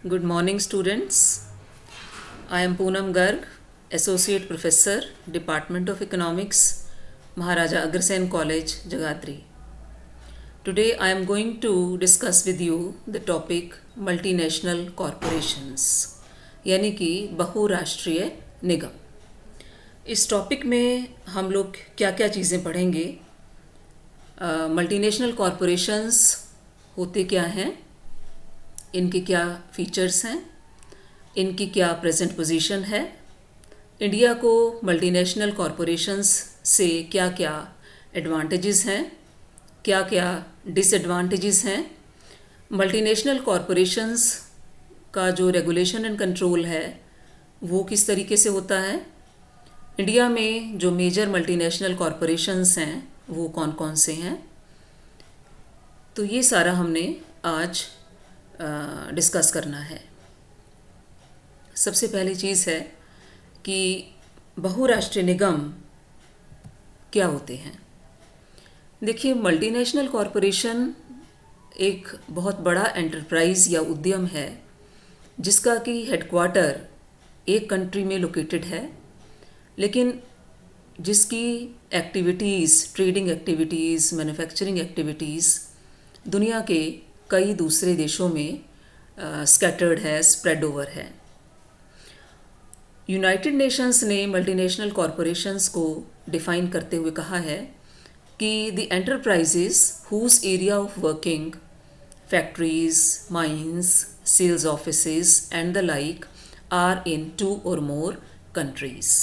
Good morning, students. I am Poonam Garg, Associate Professor, Department of Economics, Maharaja Agrasen College, Jagadri. Today I am going to discuss with you the topic multinational corporations, यानी कि बहुराष्ट्रीय निगम. इस topic में हम लोग क्या क्या चीज़ें पढ़ेंगे. मल्टीनेशनल कॉरपोरेशंस होते क्या हैं, इनके क्या फीचर्स हैं, इनकी क्या प्रेजेंट पोजीशन है, इंडिया को मल्टीनेशनल कॉरपोरेशंस से क्या क्या एडवांटेजेस हैं, क्या क्या डिसएडवांटेजेस हैं, मल्टीनेशनल कॉरपोरेशंस का जो रेगुलेशन एंड कंट्रोल है वो किस तरीके से होता है, इंडिया में जो मेजर मल्टीनेशनल कॉरपोरेशंस हैं वो कौन कौन से हैं. तो ये सारा हमने आज डिस्कस करना है. सबसे पहली चीज़ है कि बहुराष्ट्रीय निगम क्या होते हैं. देखिए, मल्टीनेशनल कॉरपोरेशन एक बहुत बड़ा एंटरप्राइज या उद्यम है जिसका कि हेडक्वार्टर एक कंट्री में लोकेटेड है, लेकिन जिसकी activities, trading activities, manufacturing activities दुनिया के कई दूसरे देशों में स्कैटर्ड है, स्प्रेड ओवर है. यूनाइटेड नेशंस ने मल्टीनेशनल कॉरपोरेशंस को डिफ़ाइन करते हुए कहा है कि the enterprises whose area of working, factories, mines, sales offices and the like are in 2 or more countries.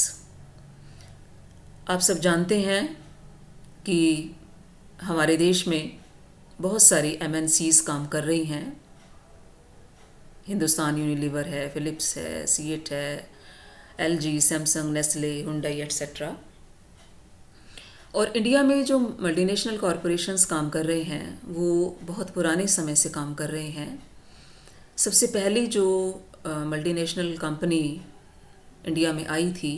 आप सब जानते हैं कि हमारे देश में बहुत सारी MNCs काम कर रही हैं. हिंदुस्तान यूनिलीवर है, फिलिप्स है, सीएट है, LG, Samsung, Nestle, Hyundai etcetera. और इंडिया में जो मल्टीनेशनल कॉरपोरेशंस काम कर रहे हैं वो बहुत पुराने समय से काम कर रहे हैं. सबसे पहली जो मल्टीनेशनल कंपनी इंडिया में आई थी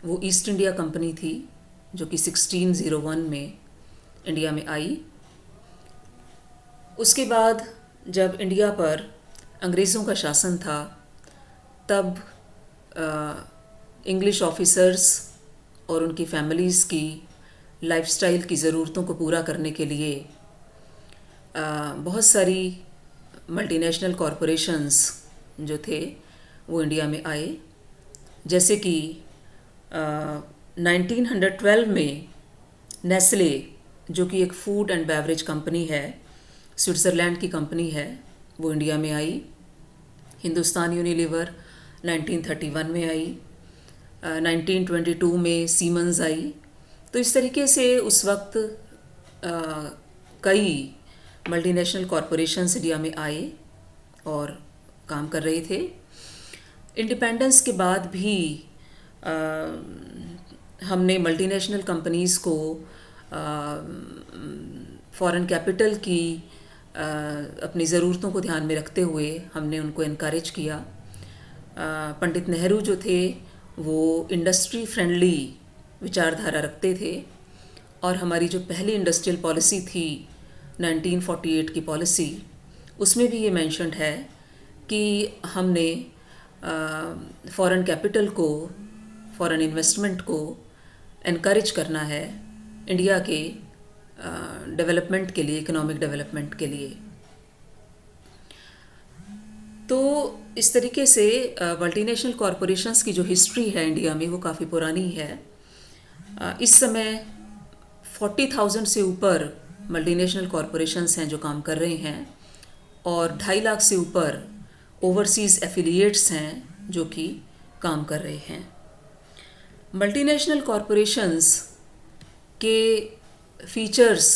वो ईस्ट इंडिया कंपनी थी, जो कि 1601 में इंडिया में आई. उसके बाद जब इंडिया पर अंग्रेज़ों का शासन था तब इंग्लिश ऑफिसर्स और उनकी फैमिलीज़ की लाइफस्टाइल की ज़रूरतों को पूरा करने के लिए बहुत सारी मल्टीनेशनल कॉरपोरेशंस जो थे वो इंडिया में आए. जैसे कि 1912 में नेस्ले, जो कि एक फूड एंड बेवरेज कंपनी है, स्विट्ज़रलैंड की कंपनी है, वो इंडिया में आई. हिंदुस्तान यूनिलीवर 1931 में आई. 1922 में सीमेंस आई. तो इस तरीके से उस वक्त कई मल्टीनेशनल कॉरपोरेशंस इंडिया में आए और काम कर रहे थे. इंडिपेंडेंस के बाद भी हमने मल्टीनेशनल कंपनीज़ को फॉरेन कैपिटल की अपनी ज़रूरतों को ध्यान में रखते हुए हमने उनको इनकरेज किया. पंडित नेहरू जो थे वो इंडस्ट्री फ्रेंडली विचारधारा रखते थे और हमारी जो पहली इंडस्ट्रियल पॉलिसी थी 1948 की पॉलिसी, उसमें भी ये मेंशन्ड है कि हमने फॉरेन कैपिटल को, फॉरेन इन्वेस्टमेंट को इनकरेज करना है इंडिया के डेवलपमेंट के लिए, इकोनॉमिक डेवलपमेंट के लिए. तो इस तरीके से मल्टीनेशनल कॉरपोरेशंस की जो हिस्ट्री है इंडिया में वो काफ़ी पुरानी है. इस समय 40,000 से ऊपर मल्टीनेशनल कॉरपोरेशंस हैं जो काम कर रहे हैं और 2.5 लाख से ऊपर ओवरसीज़ एफिलिएट्स हैं जो कि काम कर रहे हैं. मल्टीनेशनल कॉरपोरेशंस के फीचर्स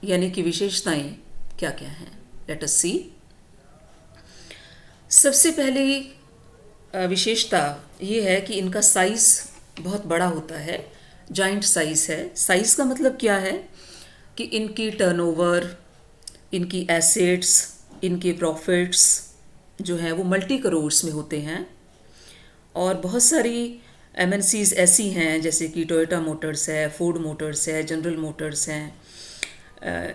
यानी कि विशेषताएं क्या क्या हैं, लेट अस सी. सबसे पहली विशेषता ये है कि इनका साइज़ बहुत बड़ा होता है, जाइंट साइज़ है. साइज़ का मतलब क्या है कि इनकी टर्नओवर, इनकी एसेट्स, इनके प्रॉफिट्स जो हैं वो मल्टी करोर्स में होते हैं. और बहुत सारी MNCs ऐसी हैं जैसे कि टोयोटा मोटर्स है, फोर्ड मोटर्स है, जनरल मोटर्स हैं.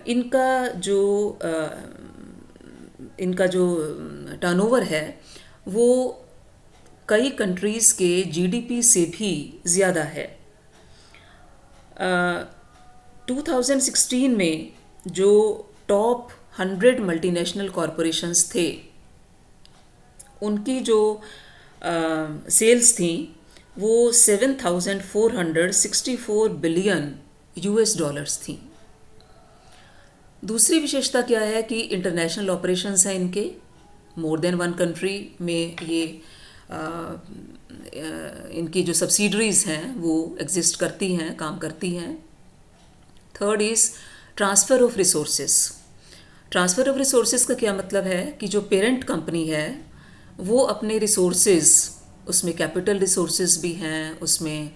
इनका जो इनका जो टर्नओवर है वो कई कंट्रीज़ के जीडीपी से भी ज़्यादा है। 2016 में जो टॉप 100 मल्टीनेशनल कॉरपोरेशंस थे उनकी जो सेल्स थी वो 7,464 बिलियन यूएस डॉलर्स थी। दूसरी विशेषता क्या है कि इंटरनेशनल ऑपरेशंस हैं इनके, मोर देन वन कंट्री में ये इनकी जो सब्सिडरीज हैं वो एग्जिस्ट करती हैं, काम करती हैं। Third is transfer of resources. Transfer of resources का क्या मतलब है कि जो पेरेंट कंपनी है वो अपने रिसोर्सेज, उसमें कैपिटल रिसोर्सेज भी हैं, उसमें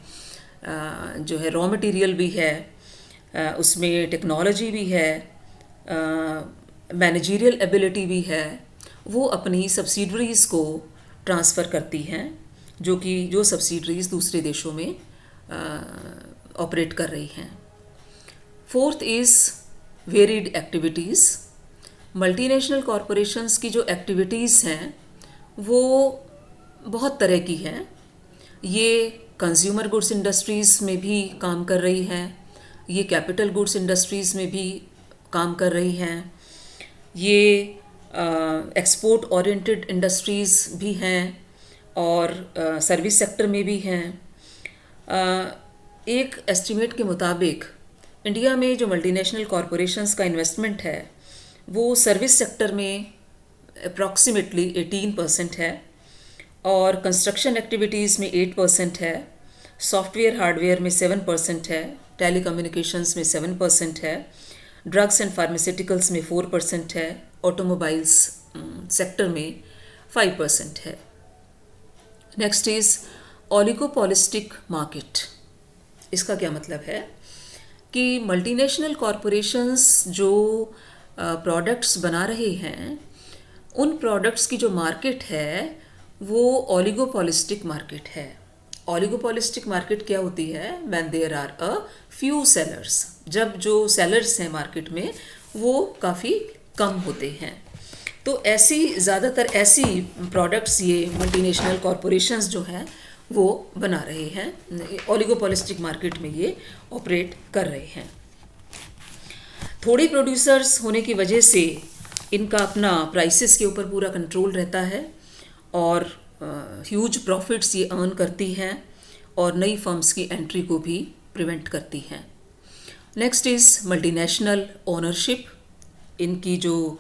जो है रॉ मटेरियल भी है, उसमें टेक्नोलॉजी भी है, मैनेजरियल एबिलिटी भी है, वो अपनी सब्सिडरीज़ को ट्रांसफ़र करती हैं जो सब्सिडरीज़ दूसरे देशों में ऑपरेट कर रही हैं। Fourth is varied activities. Multinational corporations की जो एक्टिविटीज़ हैं वो बहुत तरह की हैं। ये कंज्यूमर गुड्स इंडस्ट्रीज़ में भी काम कर रही हैं, ये कैपिटल गुड्स इंडस्ट्रीज़ में भी काम कर रही हैं, ये एक्सपोर्ट ओरिएंटेड इंडस्ट्रीज़ भी हैं और सर्विस सेक्टर में भी हैं। एक एस्टिमेट के मुताबिक इंडिया में जो मल्टीनेशनल कॉरपोरेशंस का इन्वेस्टमेंट है वो सर्विस सेक्टर में अप्रॉक्सीमेटली 18% है और कंस्ट्रक्शन एक्टिविटीज़ में 8% है, सॉफ्टवेयर हार्डवेयर में 7% है, टेलीकम्युनिकेशंस में 7% है, ड्रग्स एंड फार्मास्यूटिकल्स में 4% है, ऑटोमोबाइल्स सेक्टर में 5% है। Next is oligopolistic market. इसका क्या मतलब है कि मल्टीनेशनल कॉरपोरेशंस जो प्रोडक्ट्स बना रहे हैं उन प्रोडक्ट्स की जो मार्केट है वो ओलिगोपॉलिस्टिक मार्केट है। ओलिगोपॉलिस्टिक मार्केट क्या होती है? When there are a few sellers, जब जो सेलर्स हैं मार्केट में वो काफ़ी कम होते हैं। तो ज़्यादातर ऐसी प्रोडक्ट्स ये मल्टीनेशनल कॉरपोरेशंस जो हैं वो बना रहे हैं, ओलिगोपॉलिस्टिक मार्केट में ये ऑपरेट कर रहे हैं। थोड़े प्रोड्यूसर्स होने की वजह से इनका अपना प्राइसेस के ऊपर पूरा कंट्रोल रहता है और ह्यूज प्रॉफिट्स ये अर्न करती हैं और नई फर्म्स की एंट्री को भी प्रिवेंट करती हैं। Next is multinational ownership. इनकी जो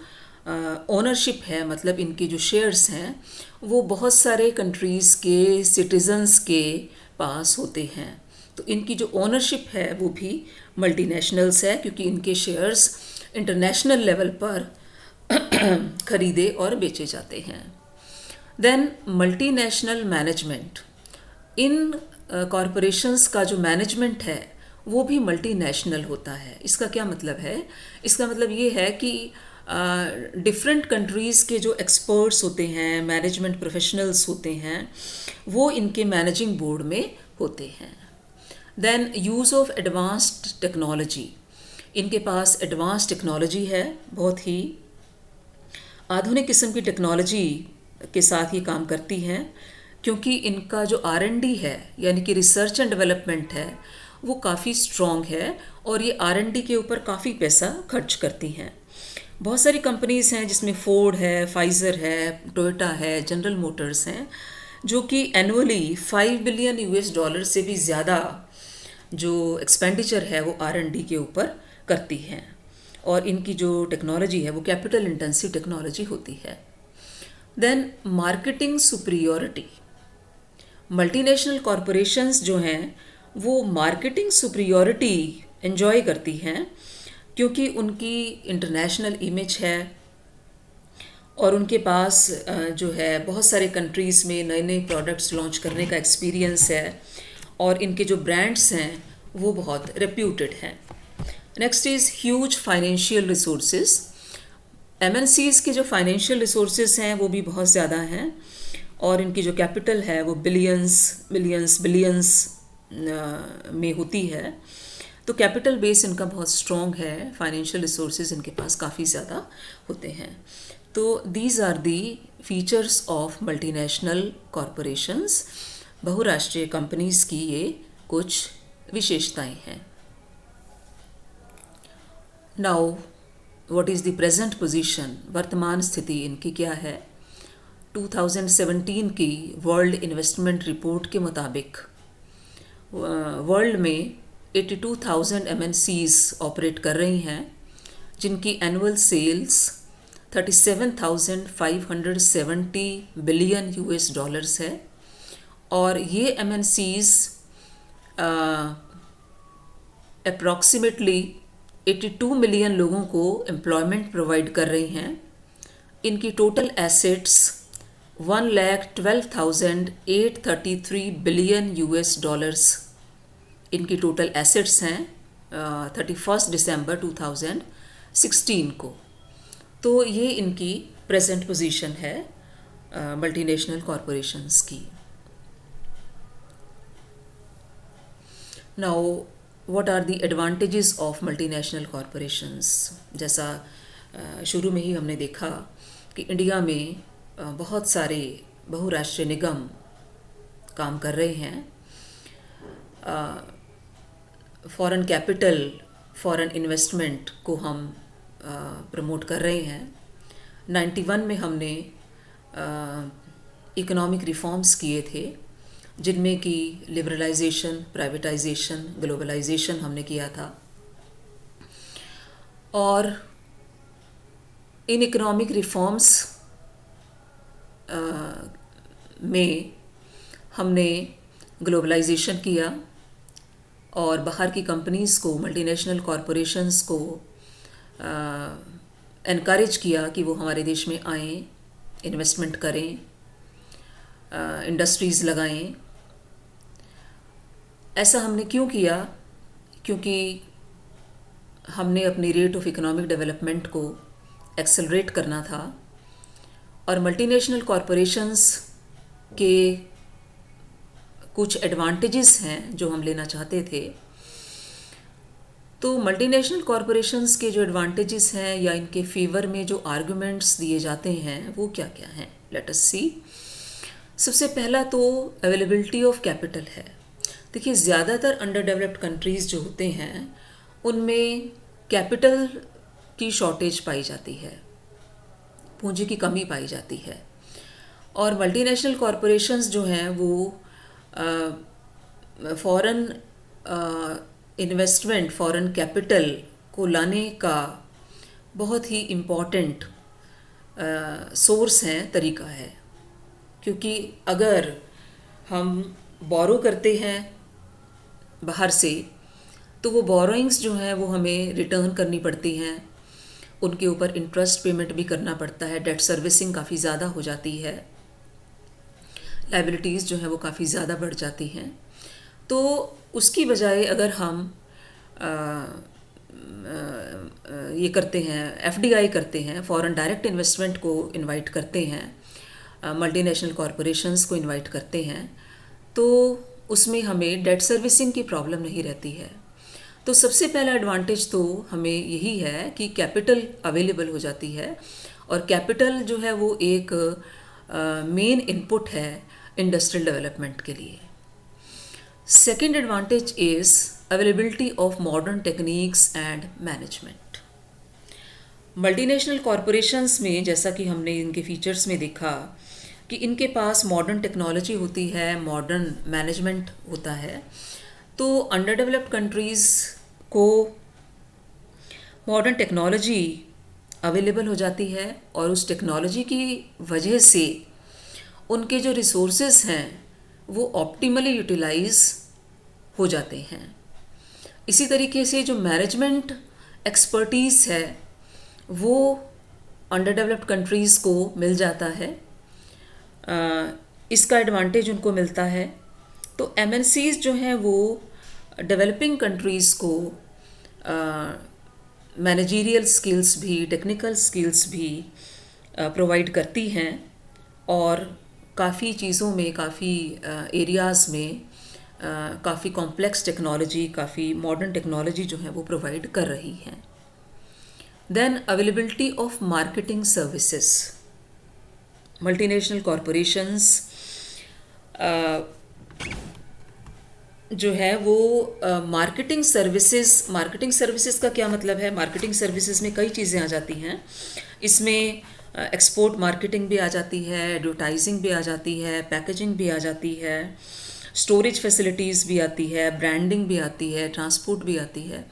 ओनरशिप है, मतलब इनके जो शेयर्स हैं वो बहुत सारे कंट्रीज़ के सिटीजन्स के पास होते हैं। तो इनकी जो ओनरशिप है वो भी मल्टीनेशनल्स है क्योंकि इनके शेयर्स इंटरनेशनल लेवल पर खरीदे और बेचे जाते हैं। Then multinational management. इन कॉरपोरेशंस का जो मैनेजमेंट है वो भी मल्टीनेशनल होता है। इसका क्या मतलब है? इसका मतलब ये है कि डिफरेंट कंट्रीज़ के जो एक्सपर्ट्स होते हैं, मैनेजमेंट प्रोफेशनल्स होते हैं, वो इनके मैनेजिंग बोर्ड में होते हैं। Then use of advanced technology. इनके पास एडवांस टेक्नोलॉजी है, बहुत ही आधुनिक किस्म की टेक्नोलॉजी के साथ ये काम करती हैं क्योंकि इनका जो R&D है यानी कि रिसर्च एंड डेवलपमेंट है वो काफ़ी स्ट्रॉन्ग है और ये R&D के ऊपर काफ़ी पैसा खर्च करती हैं। बहुत सारी कंपनीज़ हैं जिसमें फोर्ड है, फाइज़र है, टोयोटा है, जनरल मोटर्स हैं, जो कि एनुअली $5 बिलियन US से भी ज़्यादा जो एक्सपेंडिचर है वो R&D के ऊपर करती हैं और इनकी जो टेक्नोलॉजी है वो कैपिटल इंटेंसिव टेक्नोलॉजी होती है। Then marketing superiority. Multinational corporations जो हैं वो मार्केटिंग सुपीरियॉरिटी एंजॉय करती हैं क्योंकि उनकी इंटरनेशनल इमेज है और उनके पास जो है बहुत सारे कंट्रीज़ में नए नए प्रोडक्ट्स लॉन्च करने का एक्सपीरियंस है और इनके जो ब्रांड्स हैं वो बहुत रेप्यूटेड हैं। Next is huge financial resources. MNCs के जो फाइनेंशियल रिसोर्सेज हैं वो भी बहुत ज़्यादा हैं और इनकी जो कैपिटल है वो बिलियंस में होती है। तो कैपिटल बेस इनका बहुत स्ट्रॉन्ग है, फाइनेंशियल रिसोर्सेज इनके पास काफ़ी ज़्यादा होते हैं। तो these are the features of multinational corporations, बहुराष्ट्रीय कंपनीज की ये कुछ विशेषताएं हैं। Now what is the present position, वर्तमान स्थिति इनकी क्या है। 2017 की वर्ल्ड इन्वेस्टमेंट रिपोर्ट के मुताबिक वर्ल्ड में 82,000 MNCs ऑपरेट कर रही हैं, जिनकी एनुअल सेल्स 37,570 बिलियन $US है। और ये MNCs अप्रॉक्सीमेटली 82 मिलियन लोगों को एम्प्लॉयमेंट प्रोवाइड कर रही हैं। इनकी टोटल एसेट्स 1,12,833 बिलियन $US इनकी टोटल एसेट्स हैं 31 दिसंबर 2016 को। तो ये इनकी प्रेजेंट पोजीशन है मल्टीनेशनल कॉरपोरेशंस की। Now what are the advantages of multinational corporations. जैसा शुरू में ही हमने देखा कि इंडिया में बहुत सारे बहुराष्ट्रीय निगम काम कर रहे हैं। फॉरेन कैपिटल, फॉरेन इन्वेस्टमेंट को हम प्रमोट कर रहे हैं। 91 में हमने इकोनॉमिक रिफॉर्म्स किए थे, जिनमें कि लिबरलाइजेशन, प्राइवेटाइजेशन, ग्लोबलाइजेशन हमने किया था। और इन इकोनॉमिक रिफॉर्म्स में हमने ग्लोबलाइजेशन किया और बाहर की कंपनीज़ को, मल्टीनेशनल कॉरपोरेशंस को एनकरेज किया कि वो हमारे देश में आएँ, इन्वेस्टमेंट करें, इंडस्ट्रीज़ लगाएं। ऐसा हमने क्यों किया? क्योंकि हमने अपनी रेट ऑफ इकोनॉमिक डेवलपमेंट को एक्सेलरेट करना था और मल्टीनेशनल कॉरपोरेशंस के कुछ एडवांटेजेस हैं जो हम लेना चाहते थे। तो मल्टीनेशनल कॉरपोरेशंस के जो एडवांटेजेस हैं या इनके फेवर में जो आर्गुमेंट्स दिए जाते हैं वो क्या क्या हैं, लेट अस सी। सबसे पहला तो अवेलेबिलिटी ऑफ कैपिटल है। देखिए, ज़्यादातर अंडर डेवलप्ड कंट्रीज़ जो होते हैं उनमें कैपिटल की शॉर्टेज पाई जाती है, पूंजी की कमी पाई जाती है। और मल्टीनेशनल कॉरपोरेशंस जो हैं वो फॉरेन इन्वेस्टमेंट, फॉरेन कैपिटल को लाने का बहुत ही इम्पॉर्टेंट सोर्स हैं, तरीका है। क्योंकि अगर हम बोरो करते हैं बाहर से तो वो बोरोइंग्स जो हैं वो हमें रिटर्न करनी पड़ती हैं, उनके ऊपर इंटरेस्ट पेमेंट भी करना पड़ता है, डेट सर्विसिंग काफ़ी ज़्यादा हो जाती है, लायबिलिटीज़ जो हैं वो काफ़ी ज़्यादा बढ़ जाती हैं। तो उसकी बजाय अगर हम ये करते हैं, FDI करते हैं, फॉरेन डायरेक्ट इन्वेस्टमेंट को इनवाइट करते हैं, मल्टीनेशनल कॉरपोरेशंस को इनवाइट करते हैं, तो उसमें हमें डेट सर्विसिंग की प्रॉब्लम नहीं रहती है। तो सबसे पहला एडवांटेज तो हमें यही है कि कैपिटल अवेलेबल हो जाती है और कैपिटल जो है वो एक मेन इनपुट है इंडस्ट्रियल डेवलपमेंट के लिए। Second advantage is availability of modern techniques and management. Multinational corporations में जैसा कि हमने इनके फीचर्स में देखा कि इनके पास मॉडर्न टेक्नोलॉजी होती है, मॉडर्न मैनेजमेंट होता है। तो अंडर डेवलप्ड कंट्रीज़ को मॉडर्न टेक्नोलॉजी अवेलेबल हो जाती है और उस टेक्नोलॉजी की वजह से उनके जो रिसोर्सेज हैं वो ऑप्टिमली यूटिलाइज हो जाते हैं। इसी तरीके से जो मैनेजमेंट एक्सपर्टीज़ है वो अंडर डेवलप्ड कंट्रीज़ को मिल जाता है, इसका एडवांटेज उनको मिलता है। तो MNCs जो हैं वो डेवलपिंग कंट्रीज़ को मैनेजरियल स्किल्स भी, टेक्निकल स्किल्स भी प्रोवाइड करती हैं और काफ़ी चीज़ों में, काफ़ी एरियाज़ में काफ़ी कॉम्प्लेक्स टेक्नोलॉजी, काफ़ी मॉडर्न टेक्नोलॉजी जो है वो प्रोवाइड कर रही हैं। Then availability of marketing services. Multinational corporations जो है वो मार्केटिंग सर्विसेज का क्या मतलब है? मार्केटिंग सर्विसेज में कई चीज़ें आ जाती हैं। इसमें एक्सपोर्ट मार्केटिंग भी आ जाती है, एडवर्टाइजिंग भी आ जाती है, पैकेजिंग भी आ जाती है, स्टोरेज फैसिलिटीज़ भी आती है, ब्रांडिंग भी आती है, ट्रांसपोर्ट भी आती है।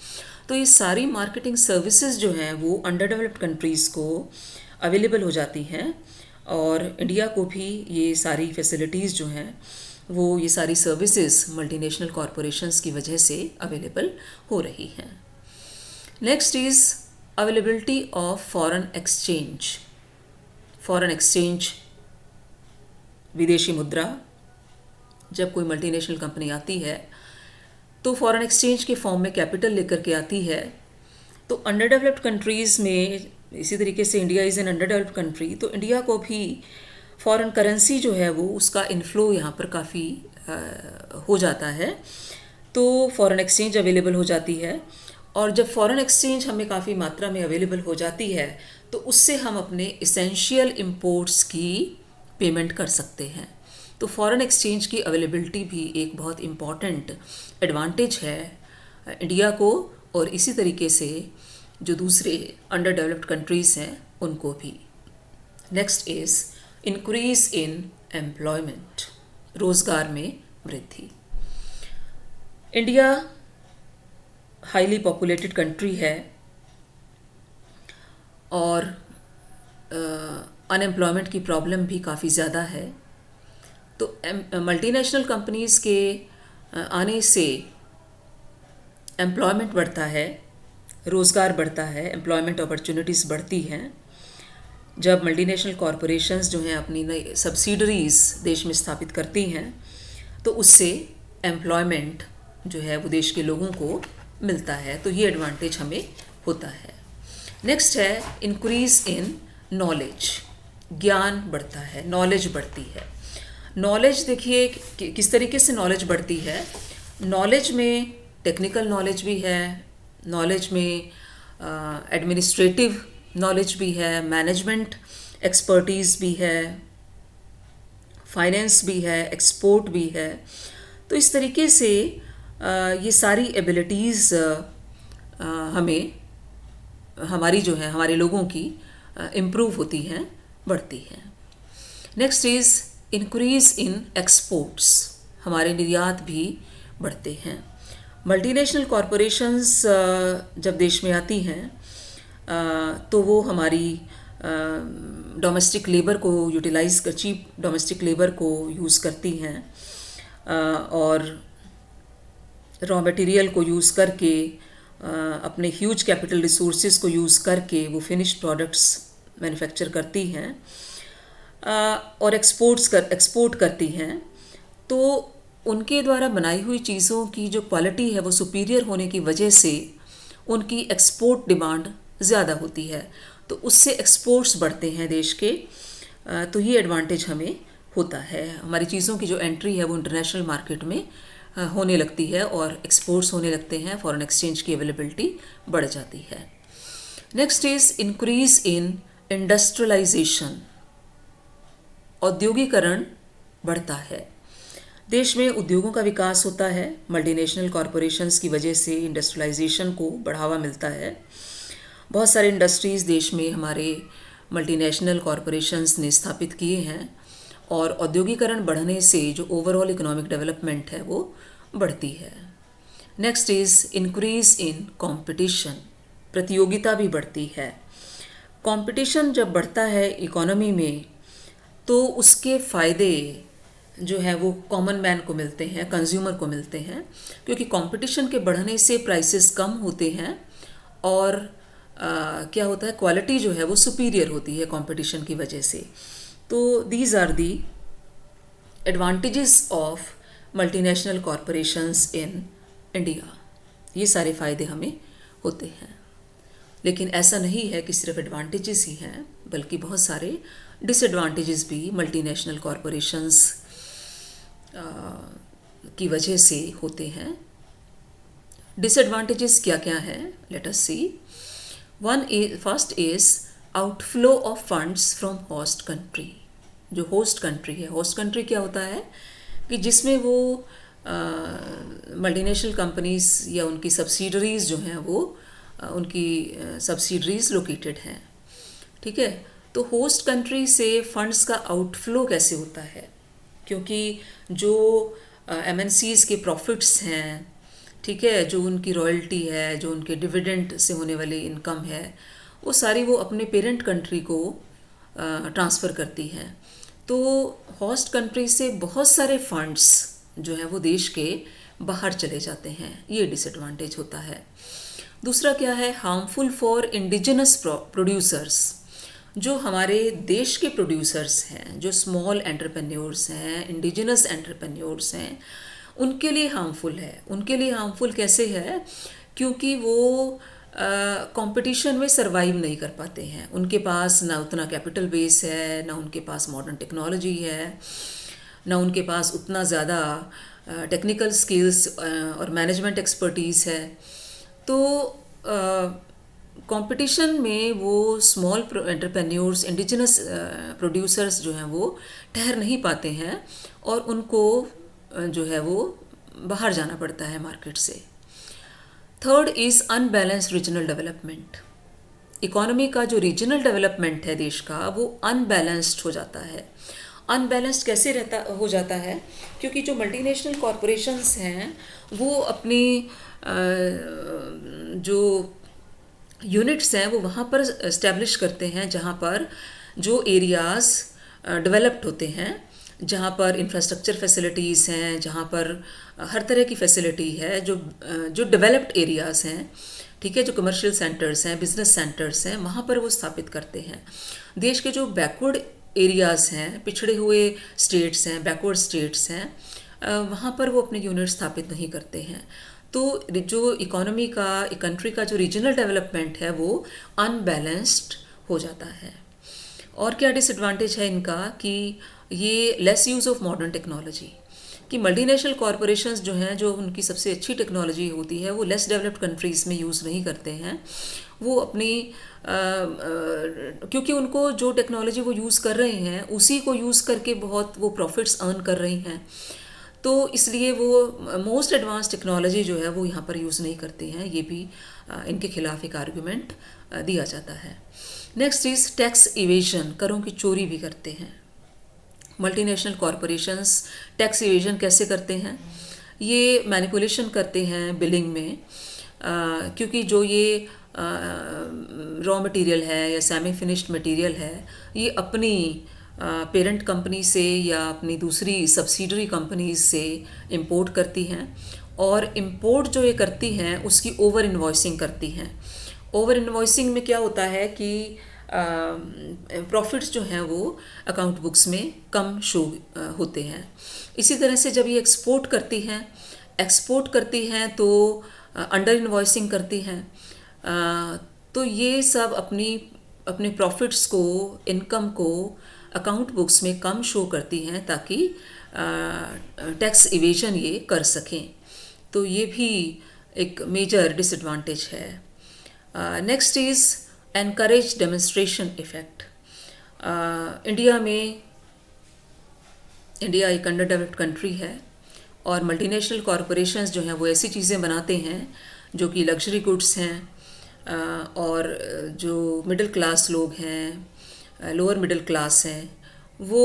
तो ये सारी मार्केटिंग सर्विसेज जो हैं वो अंडर डेवलप्ड कंट्रीज़ को अवेलेबल हो जाती हैं, और इंडिया को भी ये सारी फैसिलिटीज़ जो हैं वो ये सारी सर्विसेज मल्टीनेशनल कॉरपोरेशंस की वजह से अवेलेबल हो रही हैं। Next is availability of foreign exchange, विदेशी मुद्रा। जब कोई मल्टीनेशनल कंपनी आती है तो फॉरेन एक्सचेंज के फॉर्म में कैपिटल लेकर के आती है। तो अंडर डेवलप्ड कंट्रीज़ में, इसी तरीके से India is an under developed country, तो इंडिया को भी फॉरेन करेंसी जो है वो उसका इन्फ्लो यहाँ पर काफ़ी हो जाता है। तो फॉरेन एक्सचेंज अवेलेबल हो जाती है, और जब फॉरेन एक्सचेंज हमें काफ़ी मात्रा में अवेलेबल हो जाती है तो उससे हम अपने इसेंशियल इंपोर्ट्स की पेमेंट कर सकते हैं। तो फॉरेन एक्सचेंज की अवेलेबिलिटी भी एक बहुत इम्पॉर्टेंट एडवांटेज है इंडिया को, और इसी तरीके से जो दूसरे अंडर डेवलप्ड कंट्रीज़ हैं उनको भी। Next is increase in employment, रोज़गार में वृद्धि। इंडिया हाईली पॉपुलेटेड कंट्री है और अनएम्प्लॉयमेंट की प्रॉब्लम भी काफ़ी ज़्यादा है। तो मल्टीनेशनल कंपनीज़ के आने से एम्प्लॉयमेंट बढ़ता है, रोज़गार बढ़ता है, एम्प्लॉयमेंट अपॉर्चुनिटीज़ बढ़ती हैं। जब मल्टीनेशनल कॉरपोरेशंस जो हैं अपनी नई सब्सिडरीज़ देश में स्थापित करती हैं तो उससे एम्प्लॉयमेंट जो है वो देश के लोगों को मिलता है, तो ये एडवांटेज हमें होता है। नेक्स्ट है इंक्रीज़ इन नॉलेज, ज्ञान बढ़ता है, नॉलेज बढ़ती है। नॉलेज देखिए किस तरीके से नॉलेज बढ़ती है। नॉलेज में टेक्निकल नॉलेज भी है, नॉलेज में एडमिनिस्ट्रेटिव नॉलेज भी है, मैनेजमेंट एक्सपर्टीज़ भी है, फाइनेंस भी है, एक्सपोर्ट भी है। तो इस तरीके से ये सारी एबिलिटीज़ हमें हमारी जो है हमारे लोगों की इम्प्रूव होती हैं, बढ़ती हैं। Next is increase in exports, हमारे निर्यात भी बढ़ते हैं। मल्टीनेशनल कॉरपोरेशंस जब देश में आती हैं तो वो हमारी डोमेस्टिक लेबर को यूटिलाइज़ कर, चीप डोमेस्टिक लेबर को यूज़ करती हैं, और रॉ मटेरियल को यूज़ करके अपने ह्यूज कैपिटल रिसोर्सेज को यूज़ करके वो फिनिश्ड प्रोडक्ट्स मैन्युफैक्चर करती हैं और एक्सपोर्ट करती हैं। तो उनके द्वारा बनाई हुई चीज़ों की जो क्वालिटी है वो सुपीरियर होने की वजह से उनकी एक्सपोर्ट डिमांड ज़्यादा होती है, तो उससे एक्सपोर्ट्स बढ़ते हैं देश के। तो ये एडवांटेज हमें होता है, हमारी चीज़ों की जो एंट्री है वो इंटरनेशनल मार्केट में होने लगती है और एक्सपोर्ट्स होने लगते हैं, फॉरेन एक्सचेंज की अवेलेबिलिटी बढ़ जाती है। Next is increase in industrialisation, औद्योगिकरण बढ़ता है। देश में उद्योगों का विकास होता है, मल्टीनेशनल कॉरपोरेशंस की वजह से इंडस्ट्रियलाइजेशन को बढ़ावा मिलता है। बहुत सारे इंडस्ट्रीज़ देश में हमारे मल्टीनेशनल कॉरपोरेशंस ने स्थापित किए हैं, और औद्योगिकरण बढ़ने से जो ओवरऑल इकोनॉमिक डेवलपमेंट है वो बढ़ती है। Next is increase in competition, प्रतियोगिता भी बढ़ती है। कंपटीशन जब बढ़ता है इकोनॉमी में तो उसके फ़ायदे जो है वो कॉमन मैन को मिलते हैं, कंज्यूमर को मिलते हैं, क्योंकि कंपटीशन के बढ़ने से प्राइसेस कम होते हैं और क्या होता है, क्वालिटी जो है वो सुपीरियर होती है कंपटीशन की वजह से। तो these are the advantages of multinational corporations in India. ये सारे फ़ायदे हमें होते हैं, लेकिन ऐसा नहीं है कि सिर्फ एडवांटेजेस ही हैं, बल्कि बहुत सारे डिसएडवांटेजेस भी मल्टीनेशनल कॉरपोरेशंस की वजह से होते हैं। डिसएडवांटेजेस क्या क्या हैं, let us see. First is outflow of funds from host country. जो होस्ट कंट्री है, होस्ट कंट्री क्या होता है कि जिसमें वो मल्टीनेशनल कंपनीज या उनकी सब्सिडरीज जो हैं वो उनकी सब्सिडरीज लोकेटेड हैं, ठीक है। तो होस्ट कंट्री से फंड्स का आउटफ्लो कैसे होता है, क्योंकि जो एमएनसीज के प्रॉफिट्स हैं, ठीक है, जो उनकी रॉयल्टी है, जो उनके डिविडेंड से होने वाली इनकम है, वो सारी वो अपने पेरेंट कंट्री को ट्रांसफ़र करती हैं। तो होस्ट कंट्री से बहुत सारे फंड्स जो हैं वो देश के बाहर चले जाते हैं, ये डिसएडवांटेज होता है। दूसरा क्या है, हार्मफुल फॉर इंडिजिनस प्रोड्यूसर्स। जो हमारे देश के प्रोड्यूसर्स हैं, जो स्मॉल एंटरप्रेन्योर्स हैं, इंडिजिनस एंटरप्रेन्योर्स हैं, उनके लिए हार्मफुल है। उनके लिए हार्मफुल कैसे है, क्योंकि वो कंपटीशन में सरवाइव नहीं कर पाते हैं। उनके पास ना उतना कैपिटल बेस है, ना उनके पास मॉडर्न टेक्नोलॉजी है, ना उनके पास उतना ज़्यादा टेक्निकल स्किल्स और मैनेजमेंट एक्सपर्टीज़ है। तो कंपटीशन में वो स्मॉल एंटरप्रेन्योर्स, इंडिजिनस प्रोड्यूसर्स जो हैं वो ठहर नहीं पाते हैं और उनको जो है वो बाहर जाना पड़ता है मार्केट से। Third is unbalanced regional development. Economy का जो रीजनल डेवलपमेंट है देश का, वो अनबैलेंस्ड हो जाता है। अनबैलेंस्ड कैसे हो जाता है, क्योंकि जो मल्टीनेशनल कॉरपोरेशंस हैं वो अपनी जो यूनिट्स हैं वो वहाँ पर इस्टेब्लिश करते हैं जहाँ पर जो एरियाज़ डेवलप्ड होते हैं, जहाँ पर इंफ्रास्ट्रक्चर फैसिलिटीज़ हैं, जहाँ पर हर तरह की फैसिलिटी है, जो डेवलप्ड एरियाज़ हैं, ठीक है, जो कमर्शियल सेंटर्स हैं, बिजनेस सेंटर्स हैं, वहाँ पर वो स्थापित करते हैं। देश के जो बैकवर्ड एरियाज़ हैं, पिछड़े हुए स्टेट्स हैं, बैकवर्ड स्टेट्स हैं, वहाँ पर वो अपने यूनिट स्थापित नहीं करते हैं। तो जो इकोनॉमी का, एक कंट्री का जो रीजनल डेवलपमेंट है वो अनबैलेंस्ड हो जाता है। और क्या डिसएडवांटेज है इनका, कि ये lace use of modern technology, कि मल्टीनेशनल कॉरपोरेशंस जो हैं, जो उनकी सबसे अच्छी टेक्नोलॉजी होती है वो लेस डेवलप्ड कंट्रीज़ में यूज़ नहीं करते हैं। वो अपनी क्योंकि उनको जो टेक्नोलॉजी वो यूज़ कर रहे हैं उसी को यूज़ करके बहुत वो प्रॉफिट्स अर्न कर रही हैं, तो इसलिए वो मोस्ट एडवांस टेक्नोलॉजी जो है वो यहाँ पर यूज़ नहीं करते हैं। ये भी इनके खिलाफ एक आर्गुमेंट दिया जाता है। नेक्स्ट इज़ टैक्स इवेजन, करों की चोरी भी करते हैं। मल्टीनेशनल कॉरपोरेशंस टैक्स इवेजन कैसे करते हैं, ये मैनिपुलेशन करते हैं बिलिंग में, क्योंकि जो ये रॉ मटेरियल है या सेमी फिनिश्ड मटेरियल है, ये अपनी पेरेंट कंपनी से या अपनी दूसरी सब्सिडरी कंपनीज से इंपोर्ट करती हैं, और इंपोर्ट जो ये करती हैं उसकी ओवर इन्वॉइसिंग करती हैं। ओवर इन्वॉइसिंग में क्या होता है कि प्रॉफिट्स जो हैं वो अकाउंट बुक्स में कम शो होते हैं। इसी तरह से जब ये एक्सपोर्ट करती हैं तो अंडर इन्वॉइसिंग करती हैं। तो ये सब अपने प्रॉफिट्स को, इनकम को अकाउंट बुक्स में कम शो करती हैं ताकि टैक्स इवेजन ये कर सकें। तो ये भी एक मेजर डिसएडवांटेज है। Next is encourage demonstration effect. India एक अंडर डेवलप्ड कंट्री है और मल्टीनेशनल कॉरपोरेशंस जो हैं वो ऐसी चीज़ें बनाते हैं जो कि लग्जरी गुड्स हैं, और जो मिडिल क्लास लोग हैं, लोअर मिडिल क्लास हैं, वो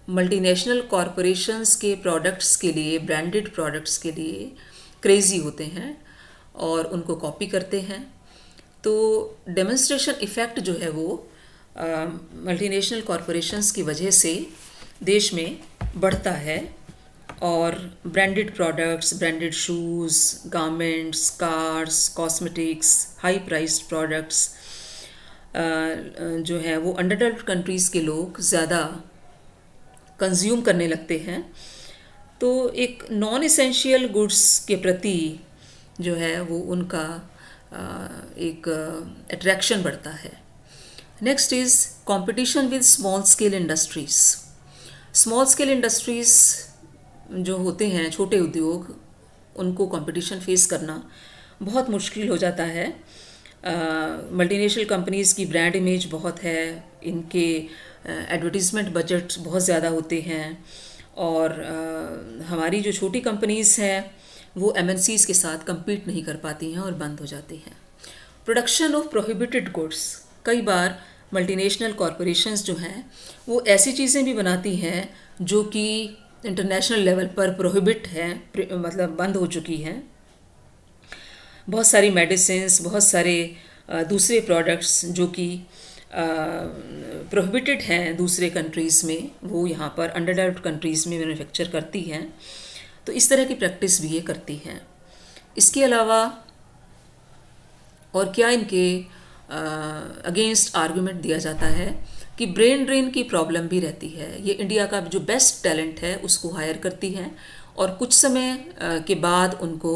मल्टीनेशनल कॉरपोरेशंस के प्रोडक्ट्स के लिए, ब्रांडेड प्रोडक्ट्स के लिए क्रेज़ी होते हैं और उनको कॉपी करते हैं। तो डेमोन्स्ट्रेशन इफ़ेक्ट जो है वो मल्टीनेशनल कॉरपोरेशंस की वजह से देश में बढ़ता है, और branded products, branded shoes, garments, cars, cosmetics, high priced products जो है वो अंडर डेवलप्ड कंट्रीज़ के लोग ज़्यादा कंज्यूम करने लगते हैं। तो एक नॉन एसेंशियल गुड्स के प्रति जो है वो उनका एक अट्रैक्शन बढ़ता है। Next is competition with small scale industries. Small scale industries जो होते हैं, छोटे उद्योग, उनको कंपटीशन फेस करना बहुत मुश्किल हो जाता है, मल्टीनेशनल कंपनीज़ की ब्रांड इमेज बहुत है, इनके एडवर्टीज़मेंट बजट्स बहुत ज़्यादा होते हैं, और हमारी जो छोटी कंपनीज़ हैं वो एमएनसीज़ के साथ compete नहीं कर पाती हैं और बंद हो जाती हैं। प्रोडक्शन ऑफ प्रोहिबिटेड गुड्स, कई बार मल्टीनेशनल कॉरपोरेशंस जो हैं वो ऐसी चीज़ें भी बनाती हैं जो कि इंटरनेशनल लेवल पर प्रोहिबिट हैं, मतलब बंद हो चुकी हैं। बहुत सारी मेडिसिन्स, बहुत सारे दूसरे प्रोडक्ट्स जो कि प्रोहिबिटेड हैं दूसरे कंट्रीज़ में, वो यहाँ पर अंडर डेवलप्ड कंट्रीज़ में मैन्युफैक्चर करती हैं। तो इस तरह की प्रैक्टिस भी ये करती हैं। इसके अलावा और क्या इनके अगेंस्ट आर्गुमेंट दिया जाता है कि ब्रेन ड्रेन की प्रॉब्लम भी रहती है। ये इंडिया का जो बेस्ट टैलेंट है उसको हायर करती हैं और कुछ समय के बाद उनको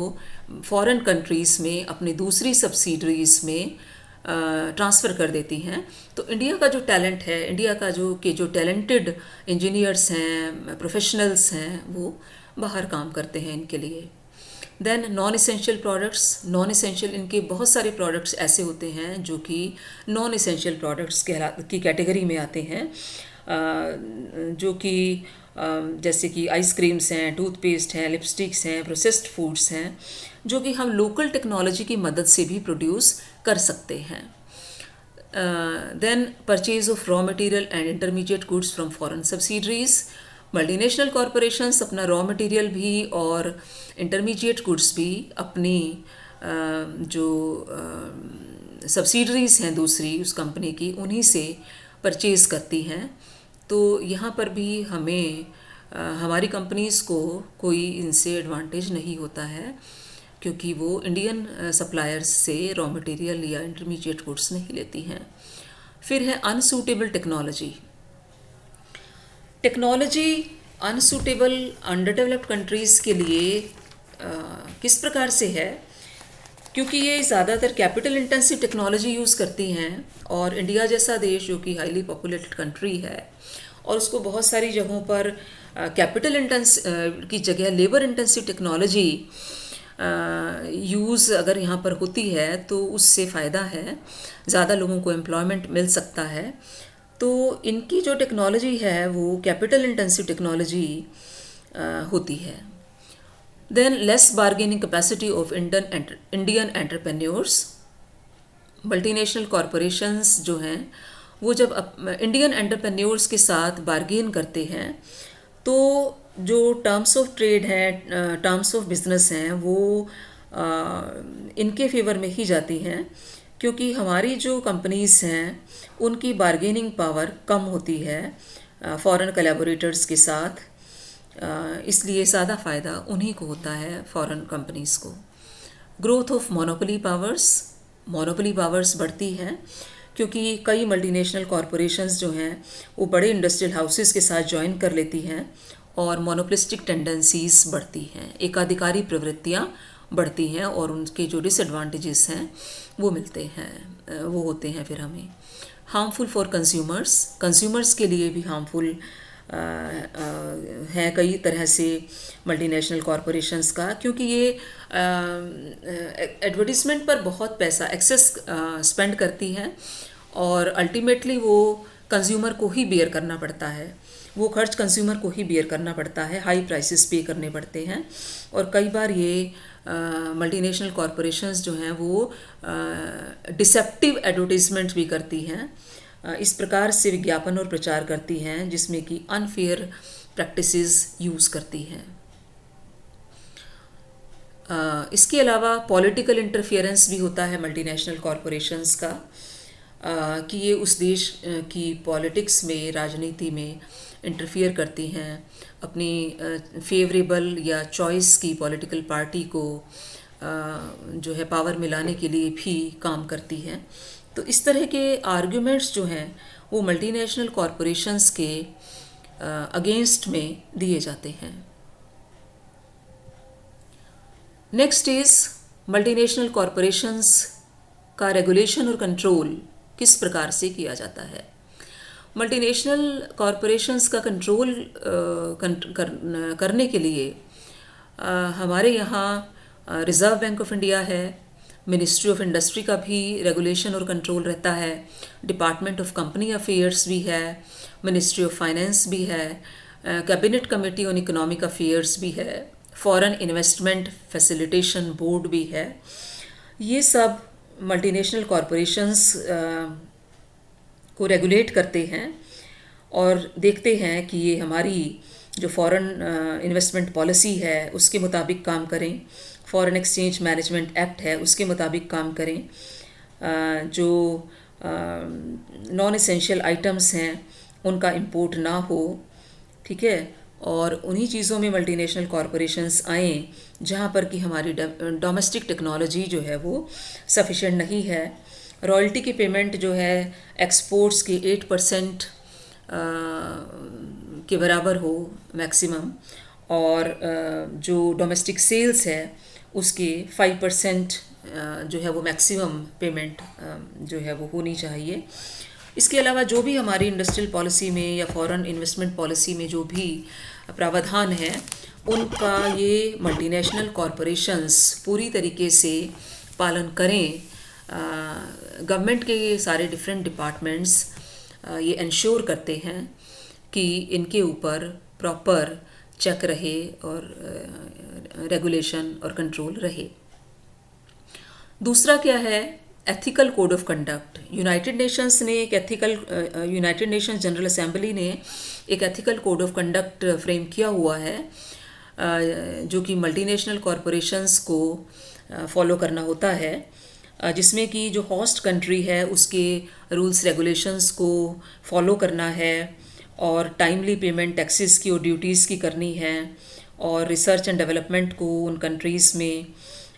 फॉरेन कंट्रीज़ में अपनी दूसरी सब्सिडरीज़ में ट्रांसफ़र कर देती हैं। तो इंडिया का जो टैलेंट है, इंडिया का जो टैलेंटेड इंजीनियर्स हैं, प्रोफेशनल्स हैं, वो बाहर काम करते हैं इनके लिए। Then non essential products, non essential, इनके बहुत सारे प्रोडक्ट्स ऐसे होते हैं जो कि नॉन इसेंशियल प्रोडक्ट्स की कैटेगरी में आते हैं, जो कि जैसे कि आइसक्रीम्स हैं, टूथपेस्ट हैं, लिपस्टिक्स हैं, प्रोसेस्ड फूड्स हैं, जो कि हम लोकल टेक्नोलॉजी की मदद से भी प्रोड्यूस कर सकते हैं। Then purchase of raw material and intermediate goods from foreign subsidiaries, multinational corporations अपना रॉ मटेरियल भी और इंटरमीडिएट गुड्स भी अपनी जो सब्सिडरीज़ हैं दूसरी उस कंपनी की, उन्हीं से परचेज़ करती हैं। तो यहाँ पर भी हमें हमारी कंपनीज़ को कोई इनसे एडवांटेज नहीं होता है, क्योंकि वो इंडियन सप्लायर्स से रॉ मटेरियल या इंटरमीडिएट गुड्स नहीं लेती हैं। फिर है unsuitable technology. Technology unsuitable under developed countries के लिए किस प्रकार से है, क्योंकि ये ज़्यादातर कैपिटल इंटेंसिव टेक्नोलॉजी यूज़ करती हैं, और इंडिया जैसा देश जो कि हाईली पॉपुलेटेड कंट्री है और उसको बहुत सारी जगहों पर कैपिटल की जगह लेबर इंटेंसिव टेक्नोलॉजी यूज़ अगर यहाँ पर होती है तो उससे फ़ायदा है, ज़्यादा लोगों को एम्प्लॉयमेंट मिल सकता है। तो इनकी जो टेक्नोलॉजी है वो कैपिटल इंटेंसिव टेक्नोलॉजी होती है। Than less bargaining capacity of Indian entrepreneurs, multinational corporations जो हैं वो जब इंडियन एंटरप्रेन्योर्स के साथ बार्गेन करते हैं तो जो टर्म्स ऑफ ट्रेड हैं, टर्म्स ऑफ बिजनेस हैं, वो इनके फेवर में ही जाती हैं, क्योंकि हमारी जो कंपनीज़ हैं उनकी बार्गेनिंग पावर कम होती है फॉरेन कोलैबोरेटर्स के साथ, इसलिए ज़्यादा फ़ायदा उन्हीं को होता है, फॉरेन कंपनीज़ को। ग्रोथ ऑफ मोनोपोली पावर्स बढ़ती हैं, क्योंकि कई मल्टीनेशनल कॉरपोरेशंस जो हैं वो बड़े इंडस्ट्रियल हाउसेस के साथ ज्वाइन कर लेती हैं और मोनोपोलिस्टिक टेंडेंसीज बढ़ती हैं, एकाधिकारी प्रवृत्तियाँ बढ़ती हैं और उनके जो डिसएडवांटेजेस हैं वो मिलते हैं, वो होते हैं फिर हमें। हार्मफुल फॉर कंज्यूमर्स के लिए भी हार्मफुल है कई तरह से मल्टीनेशनल कॉरपोरेशंस का, क्योंकि ये एडवर्टीज़मेंट पर बहुत पैसा एक्सेस स्पेंड करती हैं और अल्टीमेटली वो कंज्यूमर को ही बेयर करना पड़ता है, वो खर्च कंज्यूमर को ही बेयर करना पड़ता है, हाई प्राइसेस पे करने पड़ते हैं। और कई बार ये मल्टीनेशनल कॉरपोरेशंस जो हैं वो डिसेप्टिव एडवर्टीज़मेंट भी करती हैं, इस प्रकार से विज्ञापन और प्रचार करती हैं जिसमें कि अनफेयर प्रैक्टिसेस यूज़ करती हैं। इसके अलावा पॉलिटिकल इंटरफियरेंस भी होता है मल्टीनेशनल कॉरपोरेशंस का, कि ये उस देश की पॉलिटिक्स में, राजनीति में इंटरफियर करती हैं, अपनी फेवरेबल या चॉइस की पॉलिटिकल पार्टी को जो है पावर में लाने के लिए भी काम करती हैं। तो इस तरह के आर्ग्यूमेंट्स जो हैं वो मल्टीनेशनल कॉरपोरेशंस के अगेंस्ट में दिए जाते हैं। नेक्स्ट इज़ मल्टीनेशनल कॉरपोरेशंस का रेगुलेशन और कंट्रोल किस प्रकार से किया जाता है। मल्टीनेशनल कॉरपोरेशंस का कंट्रोल करने के लिए हमारे यहाँ रिज़र्व बैंक ऑफ इंडिया है, मिनिस्ट्री ऑफ इंडस्ट्री का भी रेगुलेशन और कंट्रोल रहता है, डिपार्टमेंट ऑफ कंपनी अफेयर्स भी है, मिनिस्ट्री ऑफ फाइनेंस भी है, cabinet committee on economic affairs भी है, फॉरेन इन्वेस्टमेंट फैसिलिटेशन बोर्ड भी है। ये सब मल्टीनेशनल कॉरपोरेशंस को रेगुलेट करते हैं और देखते हैं कि ये हमारी जो फॉरेन इन्वेस्टमेंट पॉलिसी है उसके मुताबिक काम करें, फॉरेन एक्सचेंज मैनेजमेंट एक्ट है उसके मुताबिक काम करें, जो नॉन एसेंशियल आइटम्स हैं उनका इंपोर्ट ना हो, ठीक है। और उन्हीं चीज़ों में मल्टीनेशनल कॉरपोरेशंस आएँ जहाँ पर कि हमारी डोमेस्टिक टेक्नोलॉजी जो है वो सफिशेंट नहीं है। रॉयल्टी की पेमेंट जो है एक्सपोर्ट्स की 8% के बराबर हो मैक्सिमम, और जो डोमेस्टिक सेल्स है उसके 5% जो है वो मैक्सिमम पेमेंट जो है वो होनी चाहिए। इसके अलावा जो भी हमारी इंडस्ट्रियल पॉलिसी में या फॉरेन इन्वेस्टमेंट पॉलिसी में जो भी प्रावधान है उनका ये मल्टीनेशनल कॉरपोरेशंस पूरी तरीके से पालन करें। गवर्नमेंट के ये सारे डिफरेंट डिपार्टमेंट्स ये इंश्योर करते हैं कि इनके ऊपर प्रॉपर चेक रहे और रेगुलेशन और कंट्रोल रहे। दूसरा क्या है, ethical code of conduct. United Nations general assembly ने एक ethical code of conduct frame किया हुआ है जो कि मल्टीनेशनल कॉरपोरेशंस को फॉलो करना होता है, जिसमें कि जो होस्ट कंट्री है उसके रूल्स रेगुलेशंस को फॉलो करना है और टाइमली पेमेंट टैक्सेस की और ड्यूटीज़ की करनी है, और रिसर्च एंड डेवलपमेंट को उन कंट्रीज़ में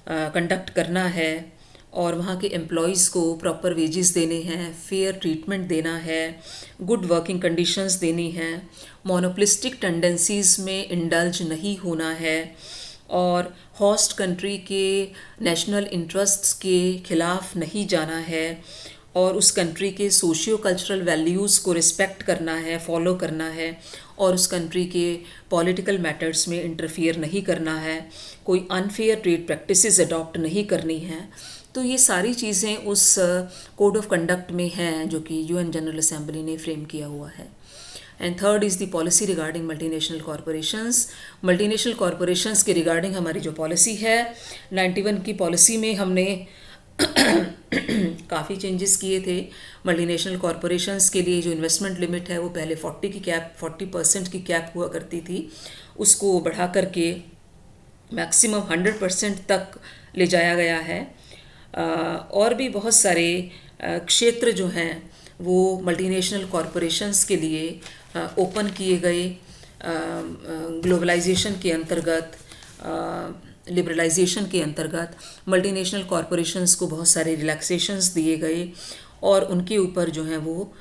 कंडक्ट करना है, और वहाँ के एम्प्लॉयज़ को प्रॉपर वेजेस देने हैं, फेयर ट्रीटमेंट देना है, गुड वर्किंग कंडीशंस देनी है, मोनोपोलिस्टिक टेंडेंसीज़ में इंडल्ज नहीं होना है, और होस्ट कंट्री के नेशनल इंटरेस्ट्स के खिलाफ नहीं जाना है, और उस कंट्री के सोशियो कल्चरल वैल्यूज़ को रिस्पेक्ट करना है, फॉलो करना है, और उस कंट्री के पॉलिटिकल मैटर्स में इंटरफियर नहीं करना है, कोई अनफेयर ट्रेड प्रैक्टिसेस अडॉप्ट नहीं करनी है। तो ये सारी चीज़ें उस कोड ऑफ कंडक्ट में हैं जो कि यूएन जनरल असेंबली ने फ्रेम किया हुआ है। And third is the policy regarding multinational corporations. Multinational corporations के रिगार्डिंग हमारी जो पॉलिसी है 91 की पॉलिसी में हमने काफ़ी चेंजेस किए थे। मल्टीनेशनल कॉरपोरेशंस के लिए जो इन्वेस्टमेंट लिमिट है वो पहले 40% की कैप हुआ करती थी, उसको बढ़ा करके मैक्सिमम 100% तक ले जाया गया है। और भी बहुत सारे क्षेत्र जो हैं वो मल्टीनेशनल कॉरपोरेशंस के लिए ओपन किए गए। ग्लोबलाइजेशन के अंतर्गत, लिबरलाइजेशन के अंतर्गत मल्टीनेशनल कॉरपोरेशंस को बहुत सारे रिलैक्सेशंस दिए गए और उनके ऊपर जो हैं वो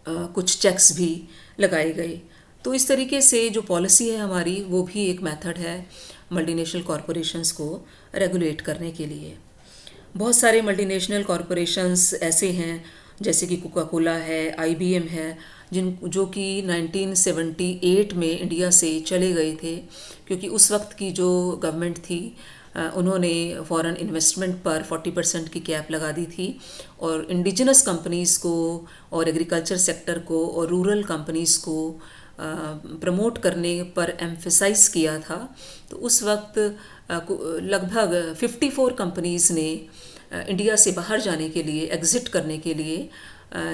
कुछ चेक्स भी लगाए गए। तो इस तरीके से जो पॉलिसी है हमारी वो भी एक मेथड है मल्टीनेशनल कॉरपोरेशंस को रेगुलेट करने के लिए। बहुत सारे मल्टीनेशनल कॉरपोरेशंस ऐसे हैं जैसे कि कोका कोला है, IBM है, जो कि 1978 में इंडिया से चले गए थे, क्योंकि उस वक्त की जो गवर्नमेंट थी उन्होंने फॉरेन इन्वेस्टमेंट पर 40% की कैप लगा दी थी और इंडिजिनस कंपनीज़ को और एग्रीकल्चर सेक्टर को और रूरल कंपनीज़ को प्रमोट करने पर एम्फेसाइज किया था। तो उस वक्त लगभग 54 कंपनीज़ ने इंडिया से बाहर जाने के लिए, एग्ज़िट करने के लिए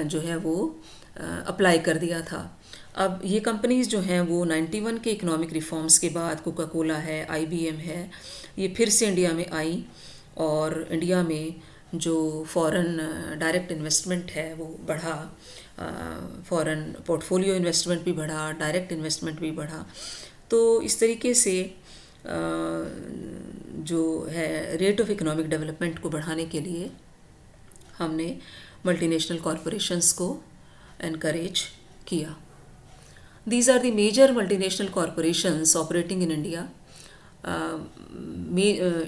जो है वो अप्लाई कर दिया था। अब ये कंपनीज़ जो हैं वो 91 के इकोनॉमिक रिफॉर्म्स के बाद, कोका कोला है, IBM है, ये फिर से इंडिया में आई और इंडिया में जो फॉरेन डायरेक्ट इन्वेस्टमेंट है वो बढ़ा, फॉरेन पोर्टफोलियो इन्वेस्टमेंट भी बढ़ा, डायरेक्ट इन्वेस्टमेंट भी बढ़ा। तो इस तरीके से जो है रेट ऑफ इकोनॉमिक डेवलपमेंट को बढ़ाने के लिए हमने मल्टीनेशनल कॉरपोरेशंस को एनकरेज किया। These are the major multinational corporations operating in India.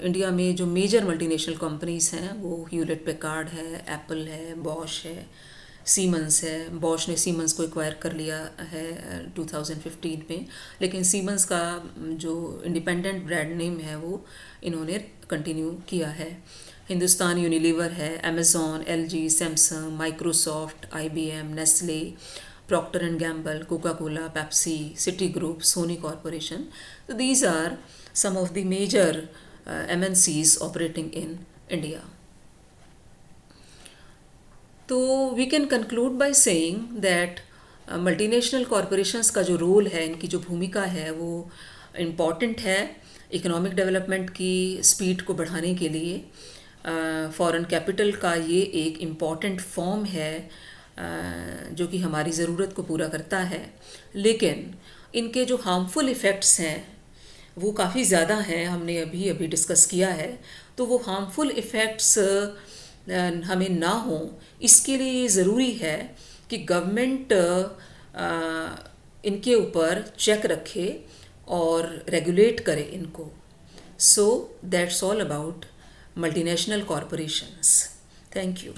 India में जो मेजर मल्टीनेशनल कंपनीज़ हैं वो ह्यूलेट पैकार्ड है, एप्पल है, बॉश है, सीमेंस है, बॉश ने सीमेंस को एक्वायर कर लिया है 2015 में, लेकिन सीमेंस का जो इंडिपेंडेंट ब्रांड नेम है वो इन्होंने कंटिन्यू किया है। हिंदुस्तान यूनिलीवर है, Amazon, LG, Samsung, Microsoft, IBM, Nestle, Procter and Gamble, Coca Cola, Pepsi, Citi group, Sony corporation. So these are some of the major MNCs operating in India. तो we can conclude by saying that multinational corporations का जो role है, इनकी जो भूमिका है वो important है इकोनॉमिक डेवलपमेंट की स्पीड को बढ़ाने के लिए. फॉरेन कैपिटल का ये एक इम्पॉर्टेंट फॉर्म है जो कि हमारी ज़रूरत को पूरा करता है, लेकिन इनके जो हार्मफुल इफ़ेक्ट्स हैं वो काफ़ी ज़्यादा हैं, हमने अभी डिस्कस किया है. तो वो हार्मफुल इफ़ेक्ट्स हमें ना हो, इसके लिए ये ज़रूरी है कि गवर्नमेंट इनके ऊपर चेक रखे और रेगुलेट करे इनको. So that's all about multinational corporations. Thank you.